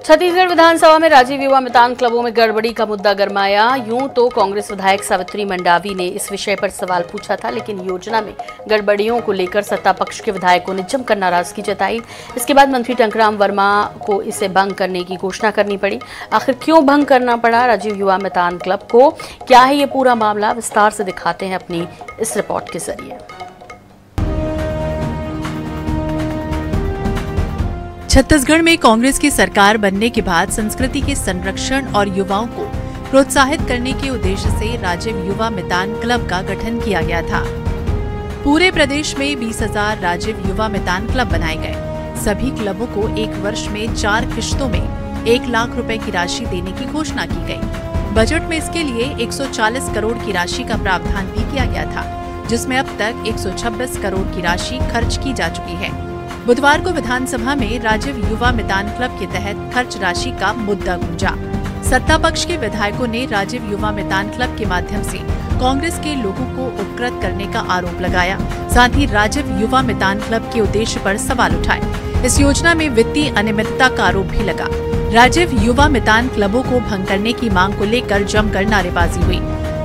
छत्तीसगढ़ विधानसभा में राजीव युवा मितान क्लबों में गड़बड़ी का मुद्दा गरमाया। यूं तो कांग्रेस विधायक सावित्री मंडावी ने इस विषय पर सवाल पूछा था, लेकिन योजना में गड़बड़ियों को लेकर सत्ता पक्ष के विधायकों ने जमकर नाराजगी जताई। इसके बाद मंत्री टंकराम वर्मा को इसे भंग करने की घोषणा करनी पड़ी। आखिर क्यों भंग करना पड़ा राजीव युवा मितान क्लब को, क्या है ये पूरा मामला, विस्तार से दिखाते हैं अपनी इस रिपोर्ट के जरिए। छत्तीसगढ़ में कांग्रेस की सरकार बनने के बाद संस्कृति के संरक्षण और युवाओं को प्रोत्साहित करने के उद्देश्य से राजीव युवा मितान क्लब का गठन किया गया था। पूरे प्रदेश में 20,000 राजीव युवा मितान क्लब बनाए गए। सभी क्लबों को एक वर्ष में 4 किश्तों में 1 लाख रुपए की राशि देने की घोषणा की गई। बजट में इसके लिए 140 करोड़ की राशि का प्रावधान भी किया गया था, जिसमें अब तक 126 करोड़ की राशि खर्च की जा चुकी है। बुधवार को विधानसभा में राजीव युवा मितान क्लब के तहत खर्च राशि का मुद्दा गूंजा। सत्ता पक्ष के विधायकों ने राजीव युवा मितान क्लब के माध्यम से कांग्रेस के लोगों को उपकृत करने का आरोप लगाया। साथ ही राजीव युवा मितान क्लब के उद्देश्य पर सवाल उठाए। इस योजना में वित्तीय अनियमितता का आरोप भी लगा। राजीव युवा मितान क्लबों को भंग करने की मांग को लेकर जमकर नारेबाजी हुई।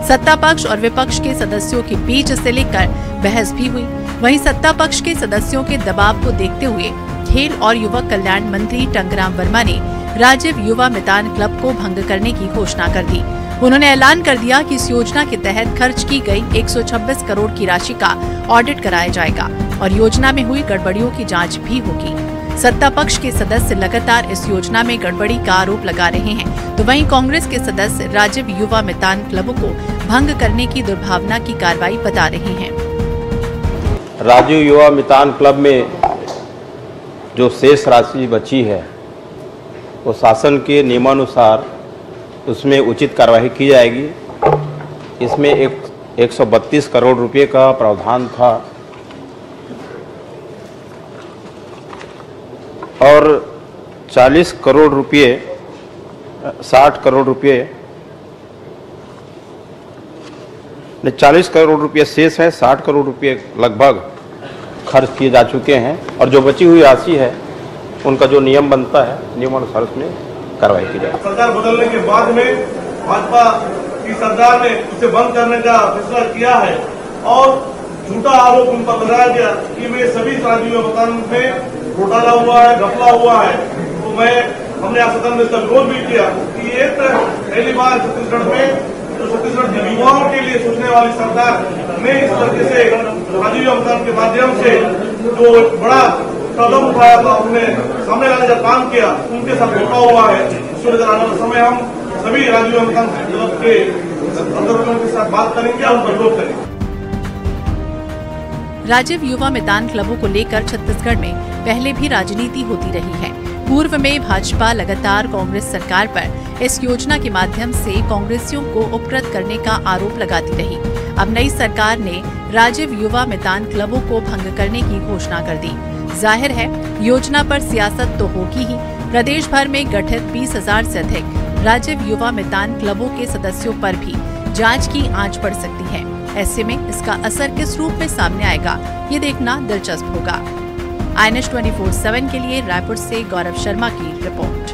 सत्ता पक्ष और विपक्ष के सदस्यों के बीच इसे लेकर बहस भी हुई। वहीं सत्ता पक्ष के सदस्यों के दबाव को देखते हुए खेल और युवा कल्याण मंत्री टंकराम वर्मा ने राजीव युवा मितान क्लब को भंग करने की घोषणा कर दी। उन्होंने ऐलान कर दिया कि इस योजना के तहत खर्च की गई 126 करोड़ की राशि का ऑडिट कराया जाएगा और योजना में हुई गड़बड़ियों की जांच भी होगी। सत्ता पक्ष के सदस्य लगातार इस योजना में गड़बड़ी का आरोप लगा रहे हैं, तो वहीं कांग्रेस के सदस्य राजीव युवा मितान क्लबों को भंग करने की दुर्भावना की कार्रवाई बता रहे हैं। राजीव युवा मितान क्लब में जो शेष राशि बची है वो शासन के नियमानुसार उसमें उचित कार्रवाई की जाएगी। इसमें 132 करोड़ रुपए का प्रावधान था और 40 करोड़ रुपए 60 करोड़ रुपए 40 करोड़ रुपए शेष है। 60 करोड़ रुपए लगभग खर्च किए जा चुके हैं और जो बची हुई राशि है उनका जो नियम बनता है नियमानुसार उसमें कार्रवाई की जाए। सरकार बदलने के बाद में भाजपा की सरकार ने उसे बंद करने का फैसला किया है और झूठा आरोप उन पर लगाया गया कि वे सभी राजीव मितान में घोटाला हुआ है, घपला हुआ है। तो हमने आज सदन में इसका विरोध भी किया कि ये पहली बार छत्तीसगढ़ में छत्तीसगढ़ के युवाओं के लिए सोचने वाली सरकार ने इस तरीके से राजीव युवा मितान के माध्यम से जो बड़ा कदम उठाया था, उन्हें सामने लाने का काम किया, उनके साथ धोखा हुआ है। इसको लेकर आने वाले समय हम सभी राजीव युवा मितान के अंदर के साथ बात करेंगे और उनका विरोध करेंगे। राजीव युवा मितान क्लबों को लेकर छत्तीसगढ़ में पहले भी राजनीति होती रही है। पूर्व में भाजपा लगातार कांग्रेस सरकार पर इस योजना के माध्यम से कांग्रेसियों को उपकृत करने का आरोप लगाती रही। अब नई सरकार ने राजीव युवा मितान क्लबों को भंग करने की घोषणा कर दी। जाहिर है योजना पर सियासत तो होगी ही। प्रदेश भर में गठित 20,000 से अधिक राजीव युवा मितान क्लबों के सदस्यों पर भी जांच की आंच पड़ सकती है। ऐसे में इसका असर किस रूप में सामने आएगा, ये देखना दिलचस्प होगा। INS 24/7 के लिए रायपुर से गौरव शर्मा की रिपोर्ट।